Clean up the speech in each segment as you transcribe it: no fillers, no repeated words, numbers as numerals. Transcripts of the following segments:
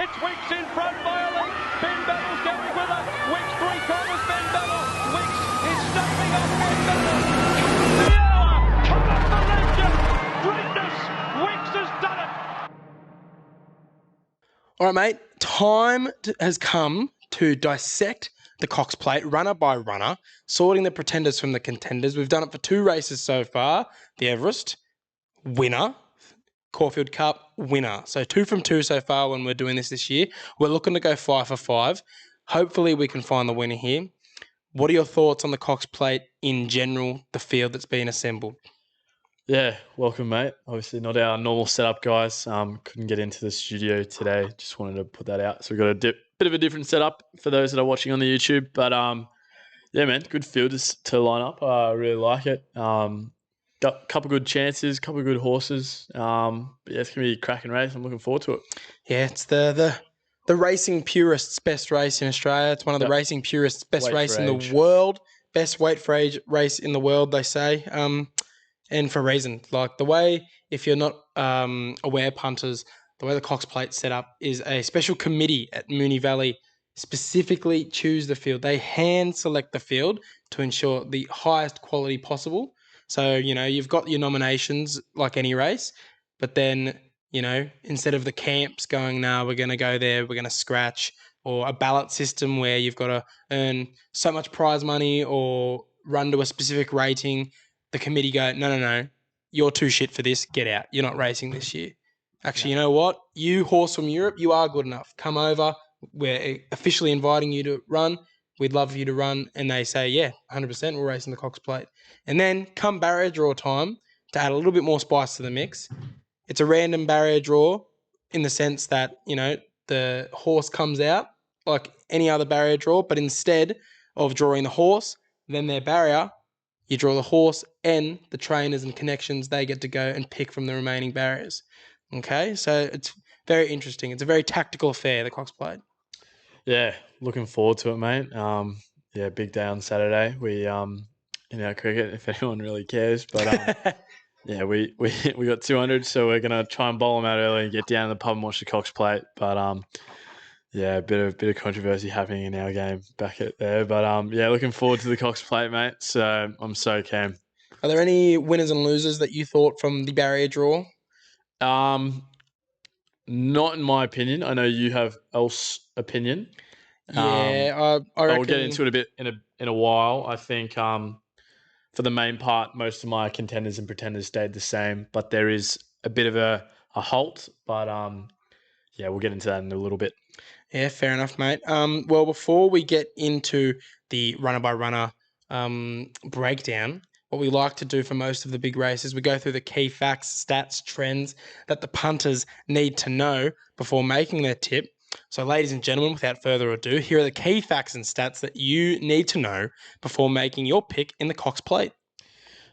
It's Wicks in front by a length. Ben Battle's going with it. Wicks 3/4 Ben Battle. Wicks is staving off Ben Battle. Come on the hour. Come on the legend. Greatness. Wicks has done it. All right, mate. Time has come to dissect the Cox Plate runner by runner, sorting the pretenders from the contenders. We've done it for 2 races so far. The Everest, winner. Caulfield Cup, winner. So 2 from 2 so far when we're doing this year. We're looking to go 5 for 5. Hopefully we can find the winner here. What are your thoughts on the Cox Plate in general, the field that's been assembled? Yeah, welcome, mate. Obviously not our normal setup, guys. Couldn't get into the studio today. Just wanted to put that out. So we've got a bit of a different setup for those that are watching on the YouTube. But yeah, man, good field to line up. I really like it. Got a couple good chances, couple of good horses. But yeah, it's gonna be a cracking race. I'm looking forward to it. Yeah, it's the racing purists' best race in Australia. It's one of the racing purists' best Weight race for in age. the world. Best weight for age race in the world, they say. And for a reason. Like the way, if you're not aware, punters, the way the Cox Plate set up is a special committee at Moonee Valley specifically choose the field. They hand select the field to ensure the highest quality possible. So, you know, you've got your nominations like any race, but then, you know, instead of the camps going, nah, we're going to go there, we're going to scratch, or a ballot system where you've got to earn so much prize money or run to a specific rating, the committee go, no, you're too shit for this, get out. You're not racing this year. Actually, you know what? You horse from Europe, you are good enough. Come over. We're officially inviting you to run. We'd love for you to run. And they say, yeah, 100%, we're racing the Cox Plate. And then come barrier draw time, to add a little bit more spice to the mix, it's a random barrier draw in the sense that, you know, the horse comes out like any other barrier draw, but instead of drawing the horse, then their barrier, you draw the horse and the trainers and connections, they get to go and pick from the remaining barriers. Okay, so it's very interesting. It's a very tactical affair, the Cox Plate. Yeah, looking forward to it, mate. Yeah, big day on Saturday. We in our cricket, if anyone really cares, but yeah, we got 200, so we're gonna try and bowl them out early and get down to the pub and watch the Cox Plate. But yeah, a bit of controversy happening in our game back at there. But yeah, looking forward to the Cox Plate, mate. So I'm so keen. Are there any winners and losers that you thought from the barrier draw? Not in my opinion. I know you have else opinion. Yeah, I reckon. I'll get into it a bit in a while. I think for the main part, most of my contenders and pretenders stayed the same, but there is a bit of a halt. But yeah, we'll get into that in a little bit. Yeah, fair enough, mate. Well, before we get into the runner-by-runner breakdown, what we like to do for most of the big races, we go through the key facts, stats, trends that the punters need to know before making their tip. So, ladies and gentlemen, without further ado, here are the key facts and stats that you need to know before making your pick in the Cox Plate.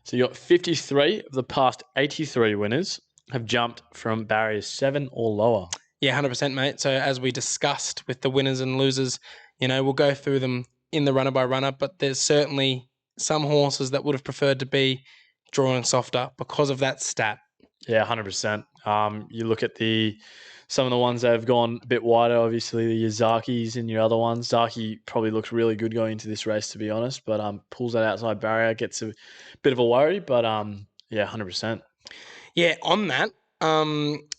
So you got 53 of the past 83 winners have jumped from barriers 7 or lower. Yeah, 100%, mate. So as we discussed with the winners and losers, you know, we'll go through them in the runner-by-runner, but there's certainly some horses that would have preferred to be drawing softer because of that stat. Yeah, 100%. You look at some of the ones that have gone a bit wider, obviously your Zakis and your other ones. Zaki probably looks really good going into this race, to be honest, but pulls that outside barrier, gets a bit of a worry, but yeah, 100%. Yeah, on that,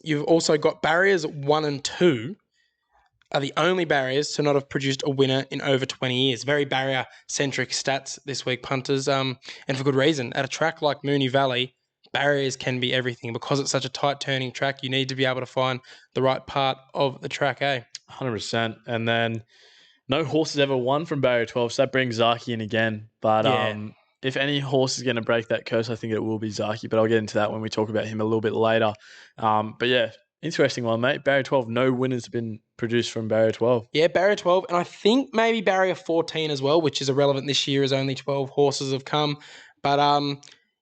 you've also got barriers 1 and 2 are the only barriers to not have produced a winner in over 20 years. Very barrier-centric stats this week, punters, and for good reason. At a track like Moonee Valley, barriers can be everything. Because it's such a tight-turning track, you need to be able to find the right part of the track, 100%. And then no horse has ever won from barrier 12, so that brings Zaki in again. But if any horse is going to break that curse, I think it will be Zaki, but I'll get into that when we talk about him a little bit later. But yeah, interesting one, mate. Barrier 12, no winners have been produced from barrier 12. Yeah, barrier 12, and I think maybe barrier 14 as well, which is irrelevant this year as only 12 horses have come. But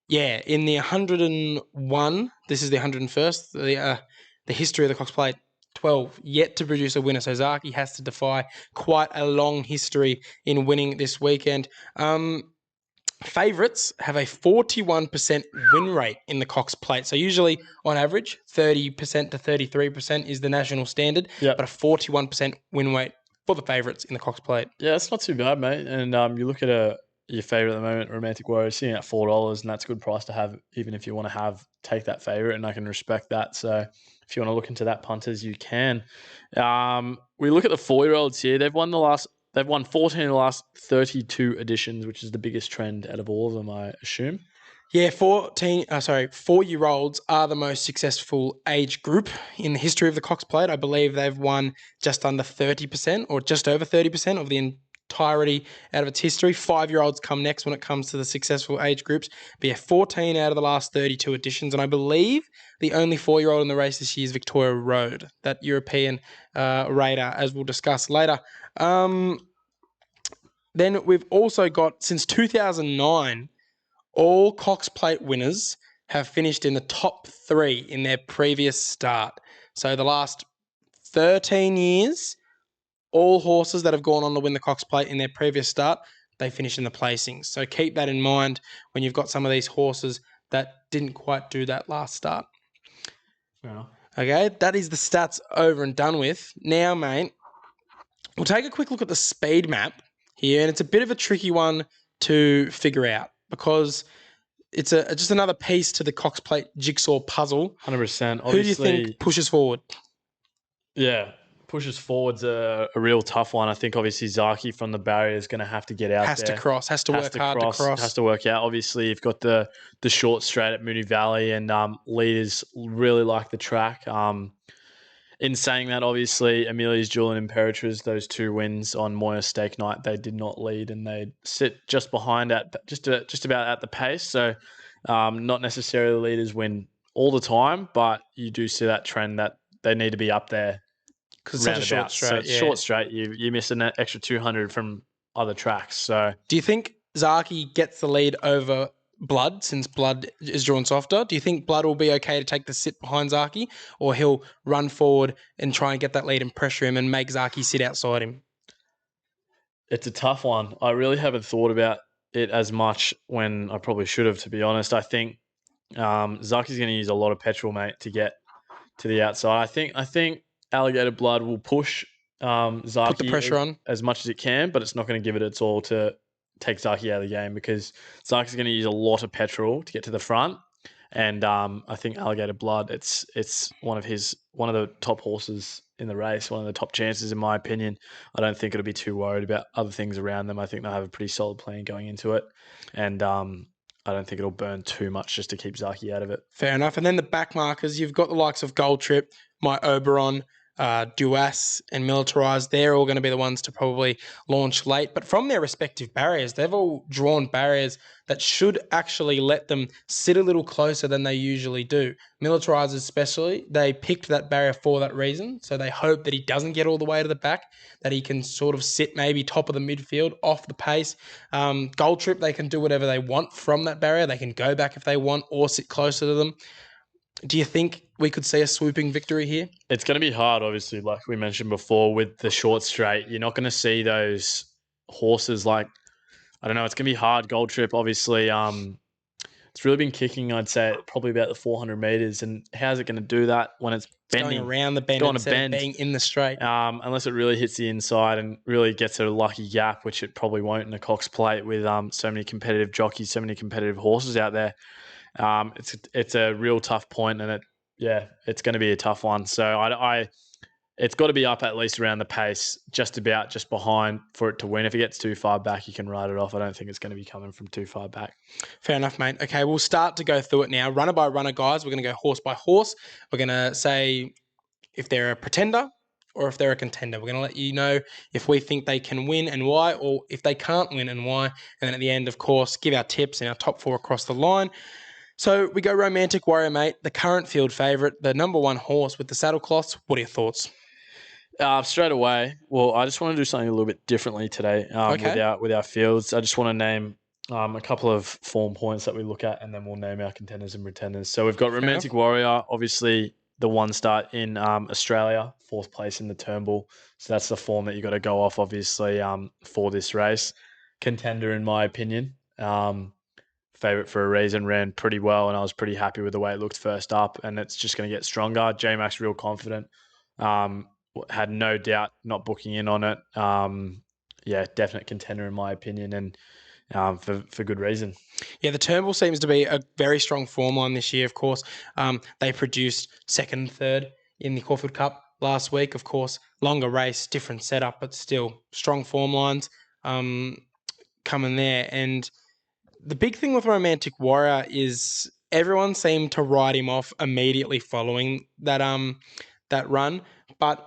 yeah, in the 101, this is the 101st, the history of the Cox Plate, 12 yet to produce a winner. So Zaki has to defy quite a long history in winning this weekend. Favourites have a 41% win rate in the Cox Plate. So usually, on average, 30% to 33% is the national standard, Yep. but a 41% win rate for the favourites in the Cox Plate. Yeah, it's not too bad, mate. And you look at your favourite at the moment, Romantic Warrior, sitting at $4, and that's a good price to have, even if you want to take that favourite, and I can respect that. So if you want to look into that, punters, you can. We look at the 4-year-olds here. They've won 14 of the last 32 editions, which is the biggest trend out of all of them, I assume. Yeah, 4-year-olds are the most successful age group in the history of the Cox Plate. I believe they've won just under 30% or just over 30% of the entirety out of its history. 5-year-olds come next when it comes to the successful age groups. But yeah, 14 out of the last 32 editions. And I believe the only 4-year-old in the race this year is Victoria Road, that European raider, as we'll discuss later. Then we've also got, since 2009, all Cox Plate winners have finished in the top 3 in their previous start. So the last 13 years, all horses that have gone on to win the Cox Plate in their previous start, they finish in the placings. So keep that in mind when you've got some of these horses that didn't quite do that last start. Yeah. Okay, that is the stats over and done with. Now, mate, we'll take a quick look at the speed map here, and it's a bit of a tricky one to figure out because it's just another piece to the Cox Plate jigsaw puzzle. 100%. Who do you think pushes forward? Yeah, pushes forward's a real tough one. I think obviously Zaki from the barrier is going to have to get out Has there. to cross, has to work hard to cross. Has to work out. Obviously, you've got the short straight at Moonee Valley, and leaders really like the track. In saying that, obviously, Amelia's Jewel and Imperatriz, those 2 wins on Moya Stake Night, they did not lead, and they sit just behind at just about at the pace. So, not necessarily leaders win all the time, but you do see that trend that they need to be up there. Because it's such a short straight. So it's short straight. You miss an extra 200 from other tracks. So do you think Zaki gets the lead over Blood, since Blood is drawn softer? Do you think Blood will be okay to take the sit behind Zaki, or he'll run forward and try and get that lead and pressure him and make Zaki sit outside him? It's a tough one. I really haven't thought about it as much when I probably should have, to be honest. I think Zaki's going to use a lot of petrol, mate, to get to the outside. I think Alligator Blood will push Zaki Put the pressure on as much as it can, but it's not going to give it its all to take Zaki out of the game, because Zaki's going to use a lot of petrol to get to the front. And I think Alligator Blood, it's one of the top horses in the race, one of the top chances in my opinion. I don't think it'll be too worried about other things around them. I think they'll have a pretty solid plan going into it, and I don't think it'll burn too much just to keep Zaki out of it. Fair enough. And then the back markers, you've got the likes of Gold Trip, My Oberon, Duas and Militarized. They're all going to be the ones to probably launch late. But from their respective barriers, they've all drawn barriers that should actually let them sit a little closer than they usually do. Militarized especially, they picked that barrier for that reason. So they hope that he doesn't get all the way to the back, that he can sort of sit maybe top of the midfield, off the pace. Gold Trip, they can do whatever they want from that barrier. They can go back if they want or sit closer to them. Do you think we could see a swooping victory here? It's going to be hard, obviously, like we mentioned before, with the short straight. You're not going to see those horses like, I don't know, it's going to be hard. Gold Trip, obviously, it's really been kicking, I'd say, probably about the 400 metres. And how's it going to do that when it's bending? Going around the bend instead of being in the straight. Unless it really hits the inside and really gets a lucky gap, which it probably won't in a Cox Plate with so many competitive jockeys, so many competitive horses out there. It's a real tough point, and it's going to be a tough one. So it's got to be up at least around the pace, just behind for it to win. If it gets too far back, you can write it off. I don't think it's going to be coming from too far back. Fair enough, mate. Okay, we'll start to go through it now. Runner by runner, guys. We're going to go horse by horse. We're going to say if they're a pretender or if they're a contender. We're going to let you know if we think they can win and why, or if they can't win and why. And then at the end, of course, give our tips and our top 4 across the line. So we go Romantic Warrior, mate, the current field favourite, the number 1 horse with the saddle cloths. What are your thoughts? Straight away, well, I just want to do something a little bit differently today with our fields. I just want to name a couple of form points that we look at, and then we'll name our contenders and pretenders. So we've got Romantic Warrior, obviously the 1 start in Australia, 4th place in the Turnbull. So that's the form that you got to go off, obviously, for this race. Contender, in my opinion. Favorite for a reason, ran pretty well, and I was pretty happy with the way it looked first up, and it's just going to get stronger. J-Max real confident. Had no doubt not booking in on it. Yeah, definite contender in my opinion, and for good reason. Yeah, the Turnbull seems to be a very strong form line this year, of course. They produced second and third in the Caulfield Cup last week, of course. Longer race, different setup, but still strong form lines coming there. And the big thing with Romantic Warrior is everyone seemed to write him off immediately following that run. But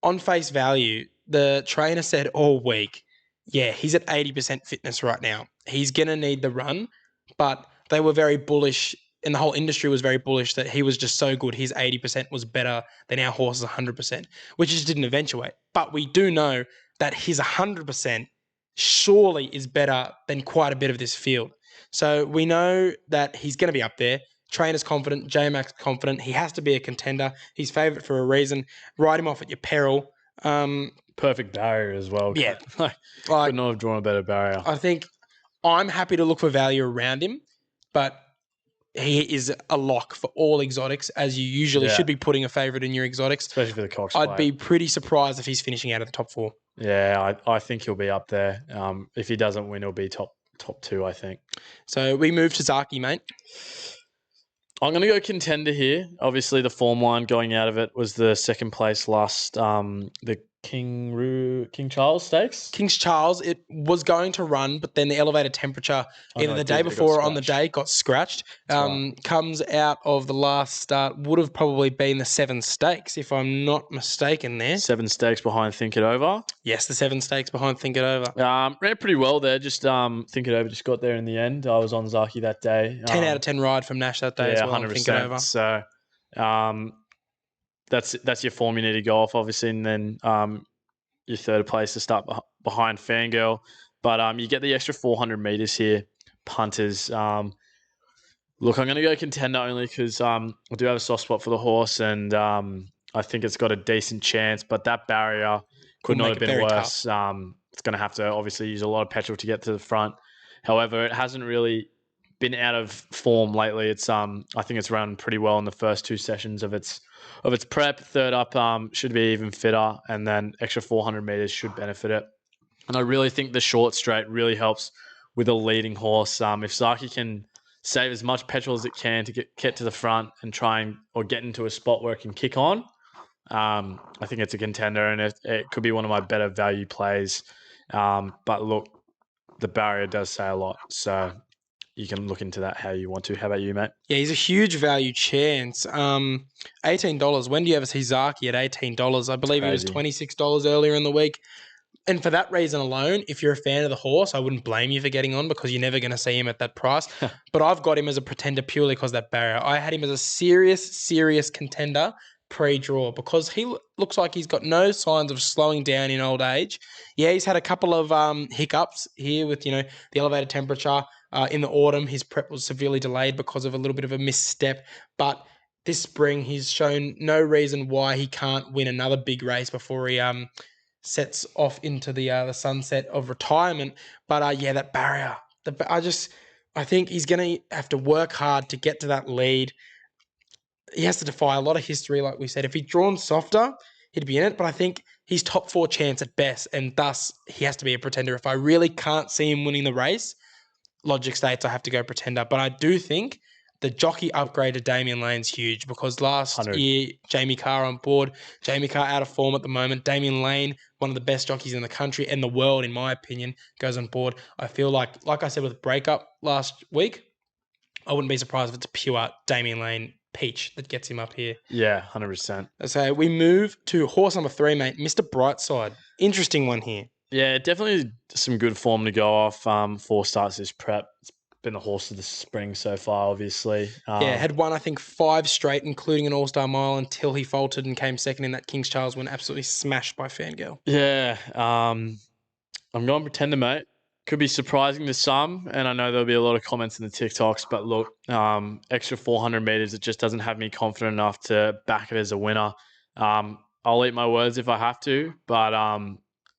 on face value, the trainer said all week, yeah, he's at 80% fitness right now. He's going to need the run, but they were very bullish, and the whole industry was very bullish that he was just so good. His 80% was better than our horse's 100%, which just didn't eventuate. But we do know that his 100% surely is better than quite a bit of this field. So we know that he's going to be up there. Trainer's confident, J-Max confident. He has to be a contender. He's favourite for a reason. Write him off at your peril. Perfect barrier as well. Yeah. Could not have drawn a better barrier. I think I'm happy to look for value around him, but he is a lock for all exotics, as you usually should be putting a favourite in your exotics. Especially for the Cox Plate. I'd be pretty surprised if he's finishing out of the top 4. Yeah, I think he'll be up there. If he doesn't win, he'll be top 2, I think. So we move to Zaki, mate. I'm going to go contender here. Obviously, the form line going out of it was the second place last, the King Charles Stakes. King Charles, it was going to run, but then the elevated temperature either the day before or on the day got scratched. Comes out of the last start, would have probably been the 7 stakes, if I'm not mistaken there. 7 stakes behind Think It Over. Yes, the 7 stakes behind Think It Over. Ran pretty well there. Just Think It Over just got there in the end. I was on Zaki that day. 10 out of 10 ride from Nash that day as well. 100%. Think It Over. So that's your form you need to go off, obviously, and then your third place to start behind Fangirl. But you get the extra 400 meters here, punters. Look, I'm going to go contender only because I do have a soft spot for the horse, and I think it's got a decent chance. But that barrier could not have been worse. It's going to have to obviously use a lot of petrol to get to the front. However, it hasn't really been out of form lately. It's I think it's run pretty well in the first 2 sessions of its prep. Third up should be even fitter, and then extra 400 meters should benefit it. And I really think the short straight really helps with a leading horse. If Zaki can save as much petrol as it can to get to the front and or get into a spot where it can kick on, I think it's a contender, and it could be one of my better value plays. But look, the barrier does say a lot, so you can look into that how you want to. How about you, mate? Yeah, he's a huge value chance. $18. When do you ever see Zaki at $18? I believe he was $26 earlier in the week. And for that reason alone, if you're a fan of the horse, I wouldn't blame you for getting on because you're never going to see him at that price. But I've got him as a pretender purely because of that barrier. I had him as a serious contender pre-draw because he looks like he's got no signs of slowing down in old age. Yeah, he's had a couple of hiccups here with, the elevated temperature. In the autumn, his prep was severely delayed because of a little bit of a misstep. But this spring, he's shown no reason why he can't win another big race before he sets off into the sunset of retirement. But that barrier, I think he's going to have to work hard to get to that lead. He has to defy a lot of history, like we said. If he'd drawn softer, he'd be in it. But I think he's top 4 chance at best, and thus he has to be a pretender. If I really can't see him winning the race, logic states I have to go pretender. But I do think the jockey upgrade to Damien Lane's huge because last 100. year, Jamie Carr on board. Jamie Carr out of form at the moment. Damien Lane, one of the best jockeys in the country and the world, in my opinion, goes on board. I feel like I said with Breakup last week, I wouldn't be surprised if it's pure Damien Lane peach that gets him up here. Yeah, 100%. So we move to horse number 3, mate, Mr. Brightside. Interesting one here. Yeah, definitely some good form to go off. 4 starts this prep. It's been the horse of the spring so far, obviously. Had won, I think, 5 straight, including an All-Star Mile, until he faltered and came second in that King's Charles win, absolutely smashed by Fangirl. Yeah, I'm going pretender, mate. Could be surprising to some, and I know there'll be a lot of comments in the TikToks, but look, extra 400 meters, it just doesn't have me confident enough to back it as a winner. I'll eat my words if I have to, but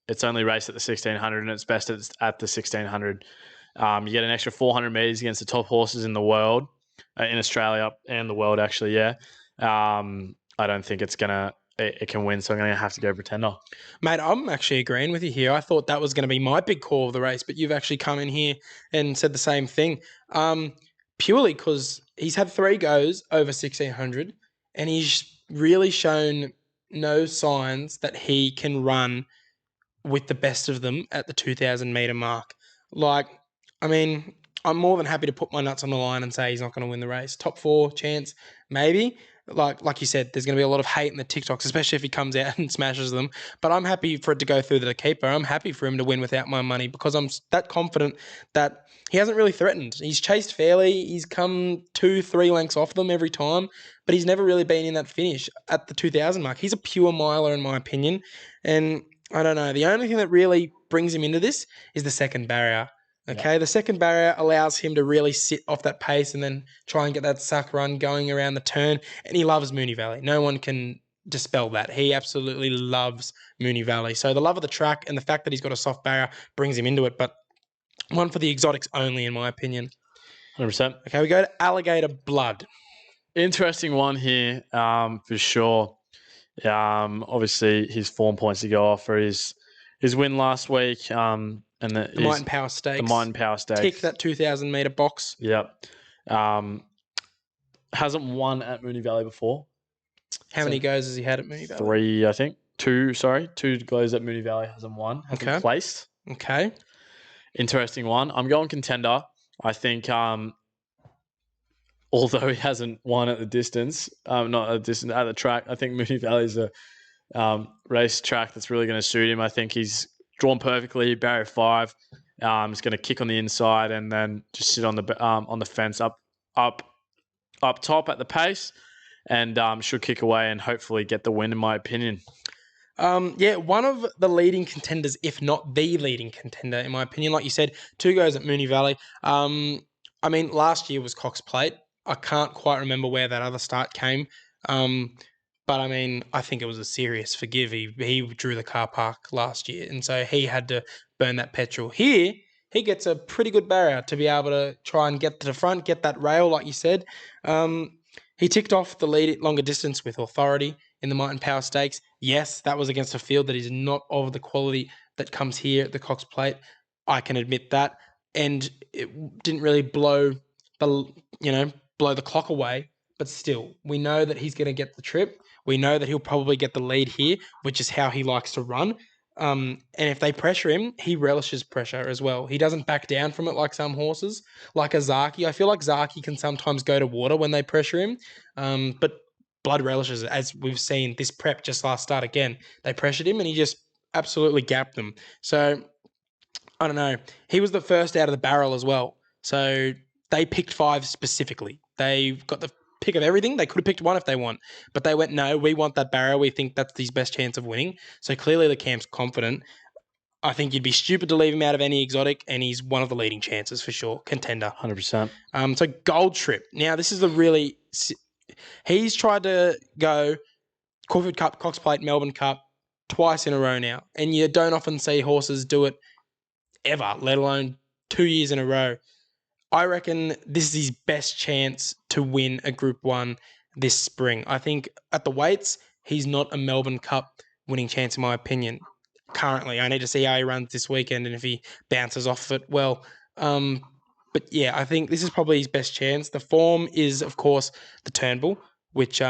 it's only raced at the 1600 and it's best at the 1600. You get an extra 400 meters against the top horses in the world, in Australia and the world, actually. Yeah. I don't think it can win, so I'm going to have to go Pretender. Mate, I'm actually agreeing with you here. I thought that was going to be my big call of the race, but you've actually come in here and said the same thing. Purely because he's had 3 goes over 1,600 and he's really shown no signs that he can run with the best of them at the 2,000 meter mark. Like, I mean, I'm more than happy to put my nuts on the line and say he's not going to win the race. Top 4 chance, maybe. Like you said, there's going to be a lot of hate in the TikToks, especially if he comes out and smashes them. But I'm happy for it to go through the keeper. I'm happy for him to win without my money because I'm that confident that he hasn't really threatened. He's chased fairly. He's come 2-3 lengths off them every time, but he's never really been in that finish at the 2,000 mark. He's a pure miler in my opinion. And I don't know. The only thing that really brings him into this is the second barrier. Okay, yeah. The second barrier allows him to really sit off that pace and then try and get that suck run going around the turn. And he loves Moonee Valley. No one can dispel that. He absolutely loves Moonee Valley. So the love of the track and the fact that he's got a soft barrier brings him into it. But one for the exotics only, in my opinion. 100%. Okay, we go to Alligator Blood. Interesting one here, for sure. Obviously, his form points to go off for his win last week. And the Might and Power Stakes. The Might and Power Stakes. Tick that 2,000 meter box. Yep. Hasn't won at Moonee Valley before. How many goes has he had at Moonee Valley? 3, I think. 2 goes at Moonee Valley. Hasn't won. Hasn't placed. Okay. Interesting one. I'm going contender. I think, although he hasn't won at the distance, not at the distance, at the track, I think Moonee Valley is a race track that's really going to suit him. I think he's drawn perfectly, barrier 5. He's going to kick on the inside and then just sit on the fence up top at the pace, and should kick away and hopefully get the win, in my opinion. One of the leading contenders, if not the leading contender, in my opinion. Like you said, 2 goes at Moonee Valley. I mean, last year was Cox Plate. I can't quite remember where that other start came. But I mean, I think it was a serious forgive. He drew the car park last year, and so he had to burn that petrol. Here, he gets a pretty good barrier to be able to try and get to the front, get that rail, like you said. He ticked off the lead longer distance with authority in the Might and Power Stakes. Yes, that was against a field that is not of the quality that comes here at the Cox Plate. I can admit that. And it didn't really blow the clock away. But still, we know that he's going to get the trip. We know that he'll probably get the lead here, which is how he likes to run. And if they pressure him, he relishes pressure as well. He doesn't back down from it like some horses, like a Zaki. I feel like Zaki can sometimes go to water when they pressure him. But Blood relishes it, as we've seen this prep just last start again. They pressured him and he just absolutely gapped them. So, I don't know. He was the first out of the barrel as well. So, they picked 5 specifically. They got the pick of everything. They could have picked 1 if they want, but they went, no, we want that barrier. We think that's his best chance of winning. So clearly the camp's confident. I think you'd be stupid to leave him out of any exotic, and he's one of the leading chances for sure. Contender. 100%. So Gold Trip. Now, this is he's tried to go Caulfield Cup, Cox Plate, Melbourne Cup twice in a row now, and you don't often see horses do it ever, let alone 2 years in a row. I reckon this is his best chance to win a Group 1 this spring. I think at the weights, he's not a Melbourne Cup winning chance in my opinion. Currently, I need to see how he runs this weekend and if he bounces off it well. But yeah, I think this is probably his best chance. The form is, of course, the Turnbull, which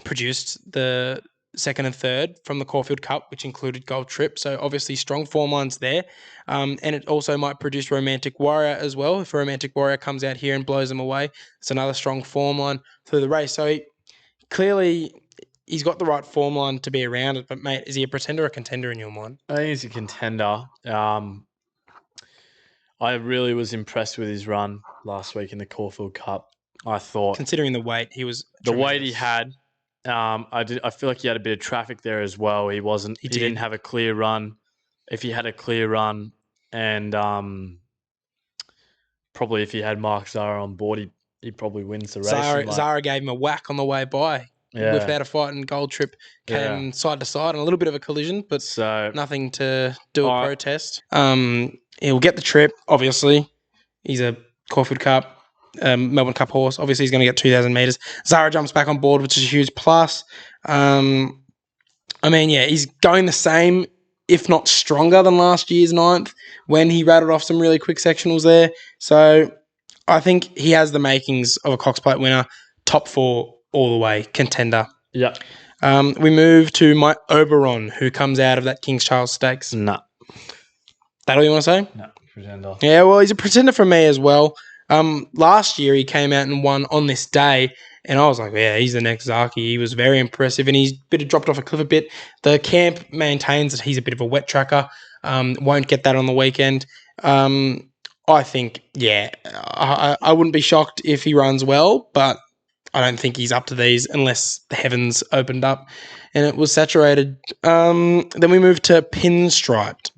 produced the 2nd and 3rd from the Caulfield Cup, which included Gold Trip. So obviously strong form lines there. And it also might produce Romantic Warrior as well. If a Romantic Warrior comes out here and blows them away, it's another strong form line through the race. So clearly he's got the right form line to be around it. But mate, is he a pretender or a contender in your mind? I think he's a contender. I really was impressed with his run last week in the Caulfield Cup. I thought, considering the weight, he was the weight he had. I feel like he had a bit of traffic there as well. He didn't have a clear run. If he had a clear run, and probably if he had Mark Zara on board, he probably wins the race. Zara gave him a whack on the way by. Yeah. without a fight, and Gold Trip came side to side and a little bit of a collision, but So nothing to do a protest. He'll get the trip, obviously. He's a Caulfield Cup, Melbourne Cup horse. Obviously, he's going to get 2,000 metres. Zara jumps back on board, which is a huge plus. He's going the same, if not stronger than last year's 9th when he rattled off some really quick sectionals there. So I think he has the makings of a Cox Plate winner, top 4 all the way, contender. Yeah. We move to my Oberon, who comes out of that King's Charles Stakes. No. That all you want to say? No, pretender. Yeah, well, he's a pretender for me as well. Last year he came out and won on this day, and I was like, yeah, he's the next Zaki. He was very impressive, and he's dropped off a cliff a bit. The camp maintains that he's a bit of a wet tracker. Won't get that on the weekend. I think, I wouldn't be shocked if he runs well, but I don't think he's up to these unless the heavens opened up and it was saturated. Then we move to Pinstriped.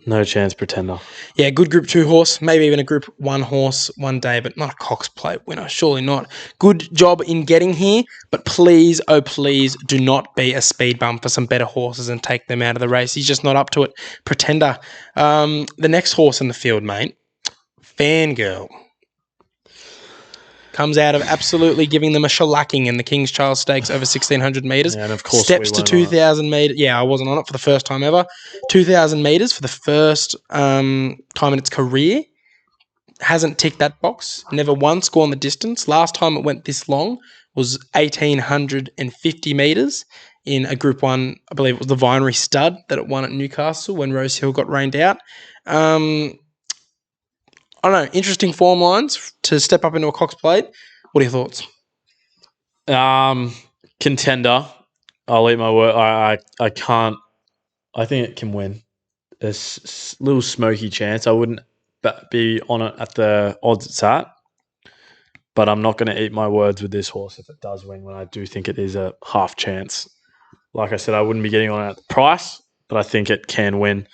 No chance, pretender. Yeah, good Group 2 horse, maybe even a Group 1 horse one day, but not a Cox Plate winner, surely not. Good job in getting here, but please, oh please, do not be a speed bump for some better horses and take them out of the race. He's just not up to it. Pretender. The next horse in the field, mate, Fangirl. Comes out of absolutely giving them a shellacking in the King's Charles Stakes over 1,600 metres. Yeah, and of course steps to 2,000 metres. Yeah, I wasn't on it for the first time ever. 2,000 metres for the first time in its career. Hasn't ticked that box. Never once gone the distance. Last time it went this long was 1,850 metres in a Group 1. I believe it was the Vinery Stud that it won at Newcastle when Rose Hill got rained out. I don't know, interesting form lines to step up into a Cox Plate. What are your thoughts? Contender. I'll eat my word. I can't. I think it can win. There's a little smoky chance. I wouldn't be on it at the odds it's at, but I'm not going to eat my words with this horse if it does win when I do think it is a half chance. Like I said, I wouldn't be getting on it at the price, but I think it can win.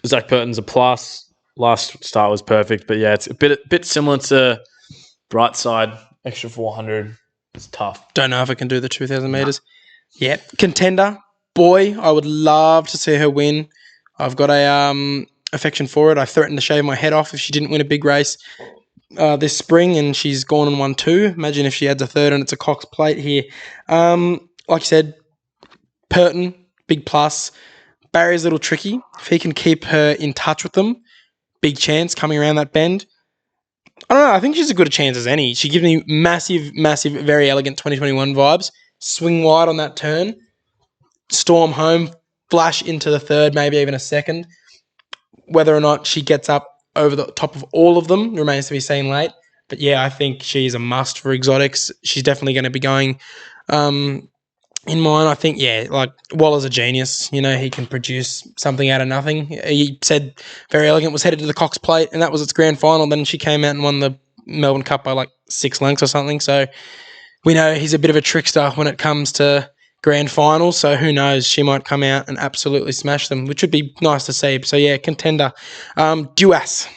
Zach Purton's a plus. Last start was perfect, but yeah, it's a bit similar to Brightside. Extra 400. It's tough. Don't know if I can do the 2,000 metres. Yeah, contender. Boy, I would love to see her win. I've got a affection for it. I threatened to shave my head off if she didn't win a big race this spring, and she's gone and won 2. Imagine if she adds a 3rd and it's a Cox Plate here. Like you said, Purton, big plus. Barry's a little tricky. If he can keep her in touch with them, big chance coming around that bend. I don't know. I think she's as good a chance as any. She gives me massive, very elegant 2021 vibes. Swing wide on that turn. Storm home. Flash into the 3rd, maybe even a 2nd. Whether or not she gets up over the top of all of them remains to be seen late. But yeah, I think she's a must for exotics. She's definitely going to be going in mine. I think, like Waller's a genius. You know, he can produce something out of nothing. He said Very Elegant was headed to the Cox Plate, and that was its grand final. Then she came out and won the Melbourne Cup by like 6 lengths or something. So we know he's a bit of a trickster when it comes to grand finals. So who knows? She might come out and absolutely smash them, which would be nice to see. So yeah, contender. Duas.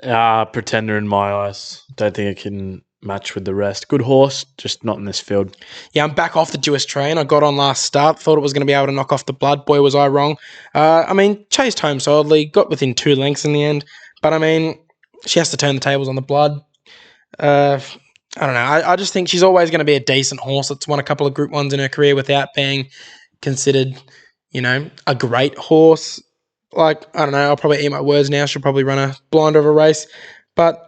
Pretender in my eyes. Don't think it can match with the rest. Good horse, just not in this field. Yeah, I'm back off the Duas train. I got on last start, thought it was going to be able to knock off the blood. Boy, was I wrong. Chased home solidly, got within 2 lengths in the end. But, she has to turn the tables on the blood. I don't know. I just think she's always going to be a decent horse that's won a couple of Group 1s in her career without being considered, a great horse. Like, I don't know. I'll probably eat my words now. She'll probably run a blinder of a race. But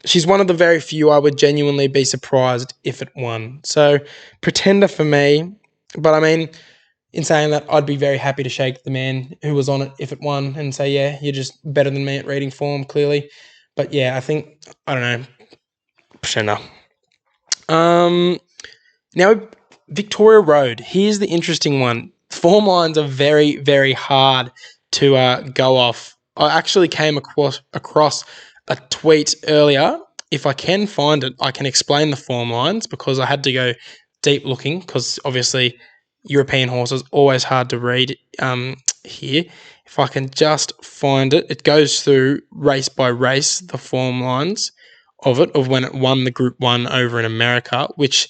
she's one of the very few I would genuinely be surprised if it won. So, pretender for me. But, in saying that, I'd be very happy to shake the man who was on it if it won and say, yeah, you're just better than me at reading form, clearly. But, yeah, I don't know, pretender. Now, Victoria Road. Here's the interesting one. Form lines are very, very hard to go off. I actually came across a tweet earlier. If I can find it, I can explain the form lines because I had to go deep looking because obviously European horses always hard to read here. If I can just find it, it goes through race by race, the form lines of when it won the Group 1 over in America, which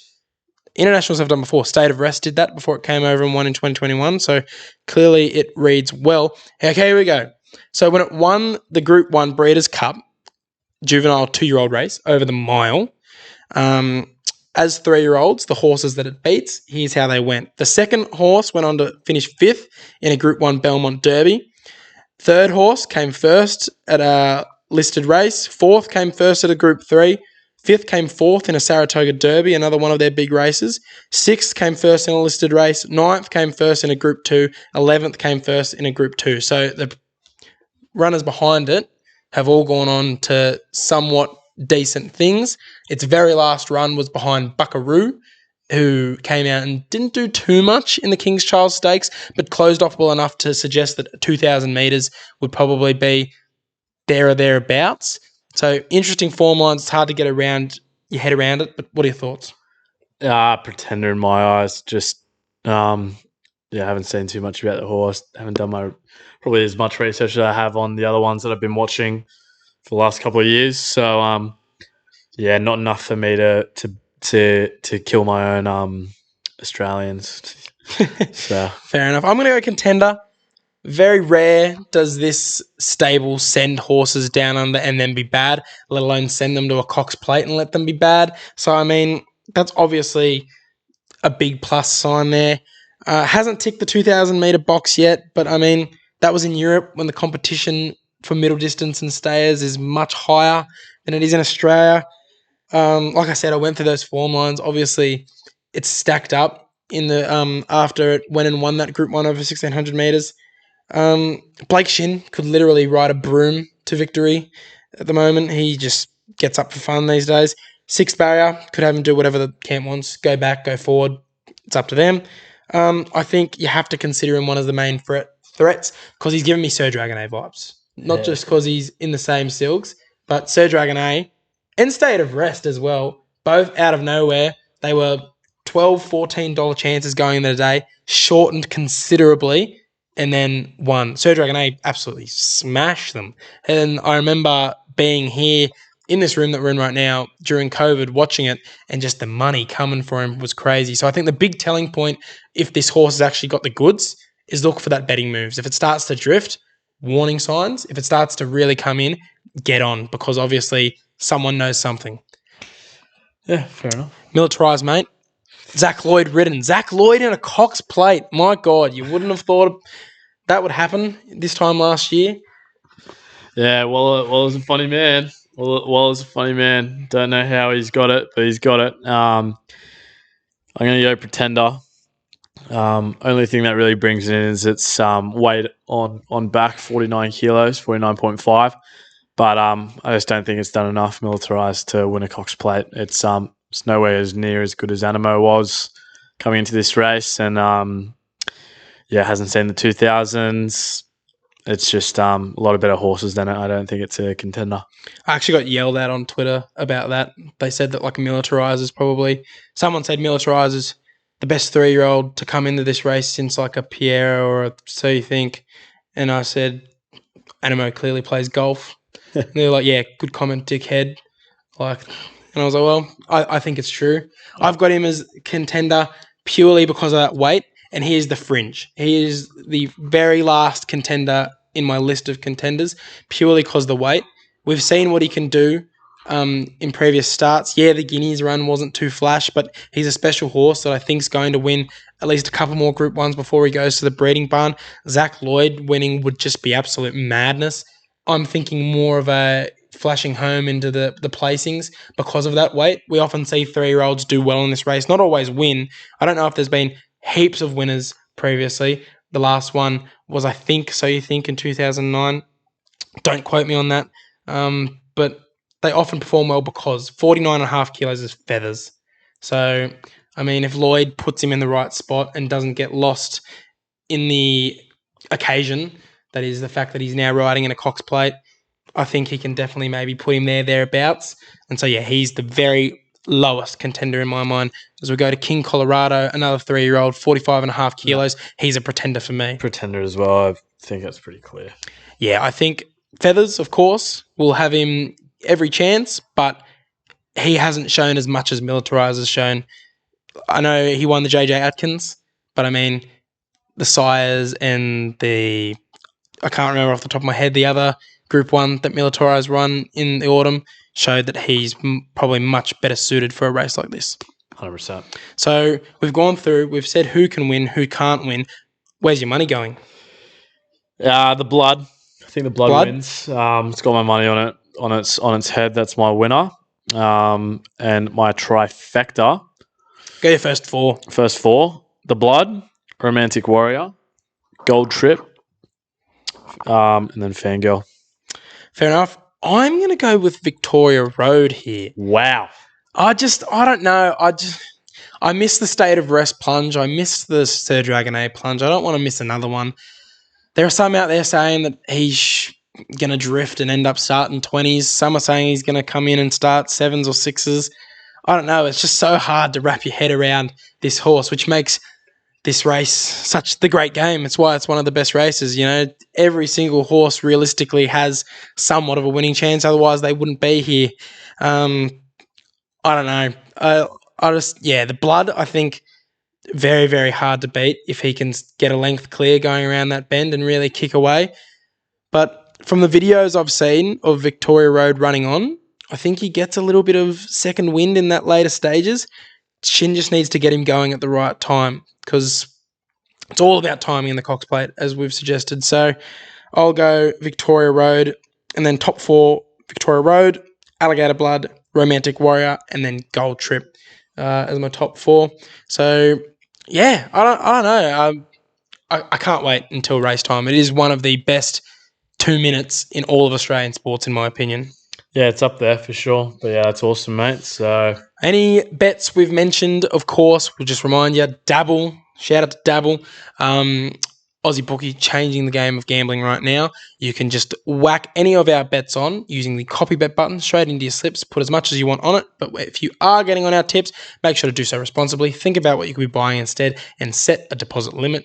internationals have done before. State of Rest did that before it came over and won in 2021. So clearly it reads well. Okay, here we go. So when it won the Group 1 Breeders' Cup, juvenile 2-year-old race over the mile, as 3-year-olds, the horses that it beats, here's how they went. The second horse went on to finish 5th in a Group 1 Belmont Derby. Third horse came first at a listed race. Fourth came first at a Group 3. Fifth came fourth in a Saratoga Derby, another one of their big races. Sixth came first in a listed race. Ninth came first in a Group 2. 11th came first in a Group 2. So the runners behind it have all gone on to somewhat decent things. Its very last run was behind Buckaroo, who came out and didn't do too much in the King's Charles Stakes, but closed off well enough to suggest that 2,000 metres would probably be there or thereabouts. So interesting form lines. It's hard to get around your head around it, but what are your thoughts? Pretender in my eyes. Just I haven't seen too much about the horse. Haven't done probably as much research as I have on the other ones that I've been watching for the last couple of years. So not enough for me to kill my own Australians. So fair enough. I'm going to go contender. Very rare does this stable send horses down under and then be bad, let alone send them to a Cox Plate and let them be bad. So, I mean, that's obviously a big plus sign there. Hasn't ticked the 2,000 metre box yet, but, I mean, that was in Europe when the competition for middle distance and stayers is much higher than it is in Australia. Like I said, I went through those form lines. Obviously, it's stacked up in the after it went and won that Group 1 over 1,600 metres. Blake Shin could literally ride a broom to victory at the moment. He just gets up for fun these days. 6th barrier, could have him do whatever the camp wants. Go back, go forward. It's up to them. I think you have to consider him one of the main threats because he's giving me Sir Dragonet vibes. Not just because he's in the same silks, but Sir Dragonet and State of Rest as well, both out of nowhere. They were $12, $14 chances going into the day, shortened considerably, and then won. Sir Dragonet absolutely smashed them. And I remember being here in this room that we're in right now during COVID, watching it, and just the money coming for him was crazy. So I think the big telling point, if this horse has actually got the goods, is look for that betting moves. If it starts to drift, warning signs. If it starts to really come in, get on, because obviously someone knows something. yeah, fair enough. Militarised, mate. Zack Lloyd ridden. Zack Lloyd in a Cox Plate. My God, you wouldn't have thought that would happen this time last year. Yeah, well, it was a funny man. Well, it was a funny man. Don't know how he's got it, but he's got it. I'm going to go Pretender. Only thing that really brings it in is its weight on back, 49 kilos, 49.5. But I just don't think it's done enough militarised to win a Cox Plate. It's nowhere as near as good as Animo was coming into this race, and hasn't seen the 2000s. It's just a lot of better horses than it. I don't think it's a contender. I actually got yelled at on Twitter about that. They said that like Militarise is probably... Someone said Militarise is the best 3-year-old to come into this race since like a Pierre or a So You Think. And I said, Animo clearly plays golf. And they're like, yeah, good comment, dickhead. And I was like, well, I think it's true. I've got him as contender purely because of that weight. And here's the fringe. He is the very last contender in my list of contenders, purely because of the weight. We've seen what he can do in previous starts. Yeah, the Guineas run wasn't too flash, but he's a special horse that I think is going to win at least a couple more Group 1s before he goes to the breeding barn. Zack Lloyd winning would just be absolute madness. I'm thinking more of a flashing home into the placings because of that weight. We often see 3-year-olds do well in this race, not always win. I don't know if there's been heaps of winners previously. The last one was, I think, So You Think in 2009. Don't quote me on that. But they often perform well because 49.5 kilos is feathers. So, I mean, if Lloyd puts him in the right spot and doesn't get lost in the occasion, that is the fact that he's now riding in a Cox Plate, I think he can definitely maybe put him thereabouts. And so, yeah, he's the very lowest contender in my mind. As we go to King Colorado, another 3-year-old, 45.5 kilos. He's a pretender for me. Pretender as well. I think that's pretty clear. Yeah, I think Feathers, of course, will have him every chance, but he hasn't shown as much as Militarise has shown. I know he won the JJ Atkins, but I mean, the sires and I can't remember off the top of my head, the other Group 1 that Militarized run in the autumn showed that he's probably much better suited for a race like this. 100%. So we've gone through, we've said who can win, who can't win. Where's your money going? The blood. I think the blood wins. It's got my money on it, on its head. That's my winner. And my trifecta. Go your first four. First four: the blood, romantic warrior, gold trip, and then fangirl. Fair enough. I'm going to go with Victoria Road here. Wow. I don't know. I miss the State of Rest plunge. I miss the Sir Dragonet plunge. I don't want to miss another one. There are some out there saying that he's going to drift and end up starting 20s. Some are saying he's going to come in and start 7s or 6s. I don't know. It's just so hard to wrap your head around this horse, which makes this race such the great game. It's why it's one of the best races. You know, every single horse realistically has somewhat of a winning chance. Otherwise, they wouldn't be here. I don't know. The blood, I think, very, very hard to beat if he can get a length clear going around that bend and really kick away. But from the videos I've seen of Victoria Road running on, I think he gets a little bit of second wind in that later stages. Shin just needs to get him going at the right time because it's all about timing in the Cox Plate, as we've suggested. So I'll go Victoria Road and then top four, Victoria Road, Alligator Blood, Romantic Warrior, and then Gold Trip as my top four. So, yeah, I don't know. I can't wait until race time. It is one of the best 2 minutes in all of Australian sports, in my opinion. Yeah, it's up there for sure. But yeah, it's awesome, mate. So any bets we've mentioned, of course, we'll just remind you, Dabble. Shout out to Dabble. Aussie Bookie changing the game of gambling right now. You can just whack any of our bets on using the copy bet button straight into your slips. Put as much as you want on it. But if you are getting on our tips, make sure to do so responsibly. Think about what you could be buying instead and set a deposit limit.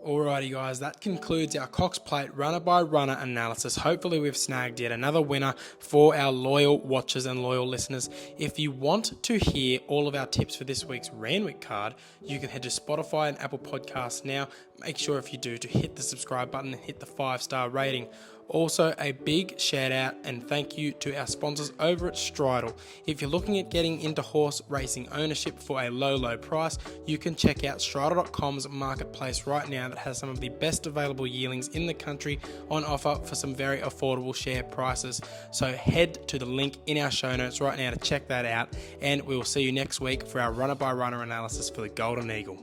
Alrighty guys, that concludes our Cox Plate runner-by-runner analysis. Hopefully we've snagged yet another winner for our loyal watchers and loyal listeners. If you want to hear all of our tips for this week's Randwick card, you can head to Spotify and Apple Podcasts now. Make sure if you do to hit the subscribe button and hit the 5-star rating. Also, a big shout out and thank you to our sponsors over at Stridyl. If you're looking at getting into horse racing ownership for a low price, you can check out Stridyl.com's marketplace right now that has some of the best available yearlings in the country on offer for some very affordable share prices. So head to the link in our show notes right now to check that out, and we will see you next week for our runner-by-runner analysis for the Golden Eagle.